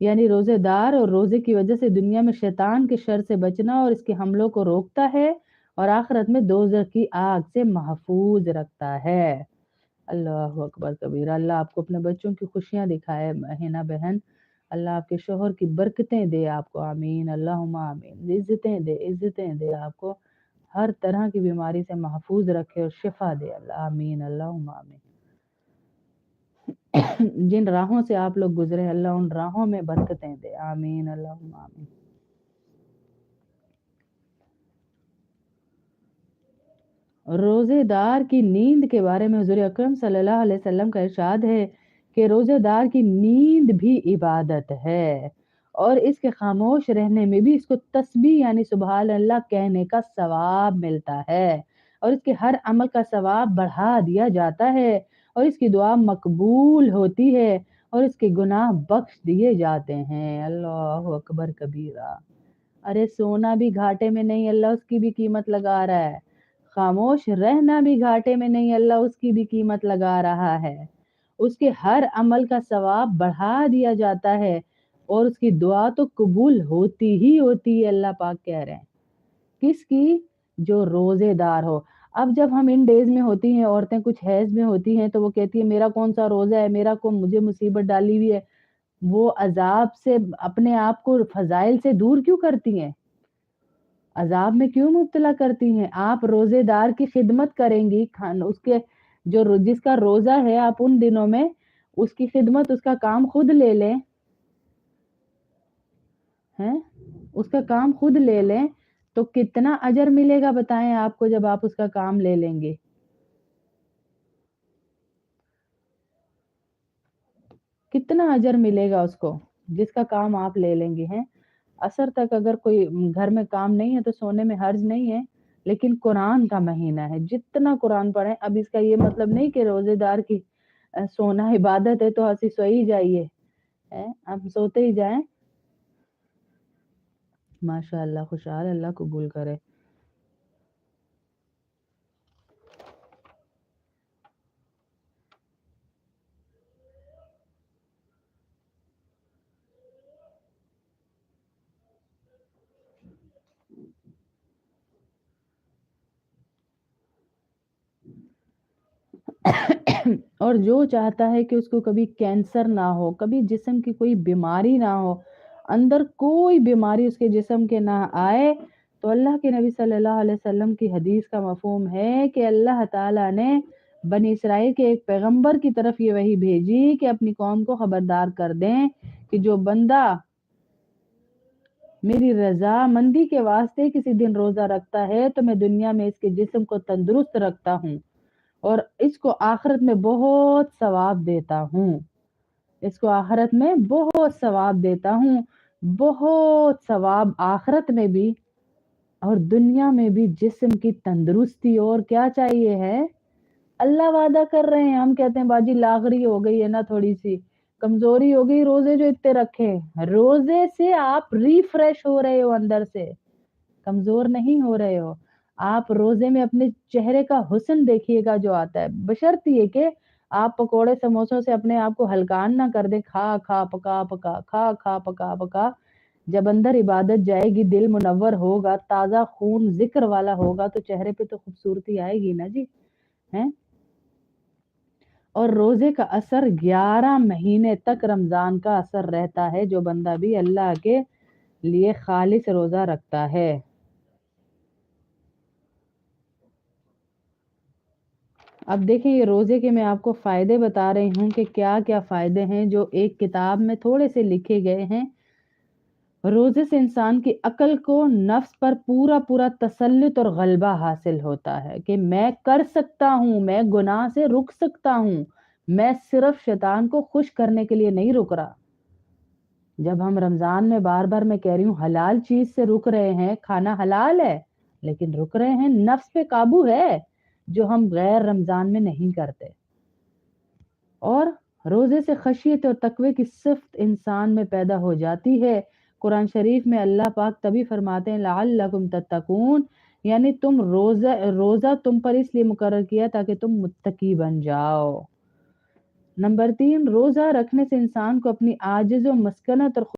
यानी रोजे दार और रोजे की वजह से दुनिया में शैतान के शर से बचना और इसके हमलों को रोकता है और आखिरत में दोज़ख की आग से महफूज रखता है। अल्लाह अकबर कबीरा। अल्लाह आपको अपने बच्चों की खुशियां दिखाए हिना बहन। अल्लाह आपके शोहर की बरकतें दे आपको। आमीन अल्लाहुम्मा आमीन। इज्जतें दे आपको। हर तरह की बीमारी से महफूज रखे और शिफा दे अल्लाह। आमीन अल्लाहुम्मा आमीन। जिन राहों से आप लोग गुजरे अल्लाह उन राहों में बरकतें दे। आमीन अल्लाहुम्मा आमीन। रोजेदार की नींद के बारे में हुजूर अकरम सल्लल्लाहु अलैहि वसल्लम का इरशाद है कि रोजेदार की नींद भी इबादत है और इसके खामोश रहने में भी इसको तस्बीह यानी सुबहान अल्लाह कहने का सवाब मिलता है और इसके हर अमल का सवाब बढ़ा दिया जाता है और इसकी दुआ मकबूल होती है और इसके गुनाह बख्श दिए जाते हैं। अल्लाह अकबर कबीरा। अरे सोना भी घाटे में नहीं, अल्लाह उसकी भी कीमत लगा रहा है। खामोश रहना भी घाटे में नहीं, अल्लाह उसकी भी कीमत लगा रहा है। उसके हर अमल का सवाब बढ़ा दिया जाता है और उसकी दुआ तो कबूल होती ही होती है, अल्लाह पाक कह रहे हैं। किसकी? जो रोजेदार हो। अब जब हम इन डेज में होती हैं औरतें, कुछ हैज में होती हैं, तो वो कहती है मेरा कौन सा रोजा है, मेरा को मुझे मुसीबत डाली हुई है। वो अजाब से अपने आप को फजाइल से दूर क्यों करती हैं? अजाब में क्यों मुब्तला करती हैं? आप रोजेदार की खिदमत करेंगी, खान उसके जिसका रोजा है आप उन दिनों में उसकी खिदमत, उसका काम खुद ले लें, हैं? उसका काम खुद ले लें तो कितना अजर मिलेगा बताएं आपको जब आप उसका काम ले लेंगे। कितना अजर मिलेगा उसको जिसका काम आप ले लेंगे हैं। असर तक अगर कोई घर में काम नहीं है तो सोने में हर्ज नहीं है, लेकिन कुरान का महीना है, जितना कुरान पढ़े। अब इसका ये मतलब नहीं कि रोजेदार की सोना इबादत है तो हंसी सोई जाइए, है आप सोते ही जाएं। माशाअल्लाह, खुशहाल, अल्लाह कबूल करे। और जो चाहता है कि उसको कभी कैंसर ना हो, कभी जिस्म की कोई बीमारी ना हो, अंदर कोई बीमारी उसके जिस्म के ना आए, तो अल्लाह के नबी सल्लल्लाहु अलैहि वसल्लम की हदीस का मफ़हूम है कि अल्लाह ताला ने बनी इसराइल के एक पैगंबर की तरफ ये वही भेजी कि अपनी कौम को खबरदार कर दें कि जो बंदा मेरी रज़ामंदी के वास्ते किसी दिन रोज़ा रखता है तो मैं दुनिया में इसके जिस्म को तंदुरुस्त रखता हूँ और इसको आखिरत में बहुत सवाब देता हूँ। इसको आखिरत में बहुत सवाब देता हूँ। बहुत सवाब आखिरत में भी और दुनिया में भी। जिस्म की तंदुरुस्ती और क्या चाहिए है? अल्लाह वादा कर रहे हैं। हम कहते हैं बाजी लागरी हो गई है ना, थोड़ी सी कमजोरी हो गई, रोजे जो इतने रखे, रोजे से आप रिफ्रेश हो रहे हो, अंदर से कमजोर नहीं हो रहे हो। आप रोजे में अपने चेहरे का हुस्न देखिएगा जो आता है, बशर्ते कि आप पकोड़े समोसों से अपने आप को हलकान ना कर दें। खा खा पका पका, खा खा पका पका। जब अंदर इबादत जाएगी, दिल मुनव्वर होगा, ताजा खून जिक्र वाला होगा, तो चेहरे पे तो खूबसूरती आएगी ना जी, हैं? और रोजे का असर 11 महीने तक रमजान का असर रहता है, जो बंदा भी अल्लाह के लिए खालिस रोजा रखता है। अब देखें, ये रोजे के मैं आपको फायदे बता रही हूँ कि क्या क्या फायदे हैं जो एक किताब में थोड़े से लिखे गए हैं। रोजे से इंसान की अकल को नफ्स पर पूरा पूरा तसल्लुत और गलबा हासिल होता है कि मैं कर सकता हूँ, मैं गुनाह से रुक सकता हूँ, मैं सिर्फ शैतान को खुश करने के लिए नहीं रुक रहा। जब हम रमजान में बार बार मैं कह रही हूँ हलाल चीज से रुक रहे हैं, खाना हलाल है लेकिन रुक रहे हैं, नफ्स पे काबू है जो हम गैर रमजान में नहीं करते। और रोजे से खशियत और तकवे की सिफ्त इंसान में पैदा हो जाती है। कुरान शरीफ में अल्लाह पाक तभी फरमाते हैं लअल्लकुम तत्तकून, यानी तुम रोजा रोजा तुम पर इसलिए मुकर्रर किया ताकि तुम मुत्तकी बन जाओ। नंबर 3 रोज़ा रखने से इंसान को अपनी आजिज़ व मस्कनत और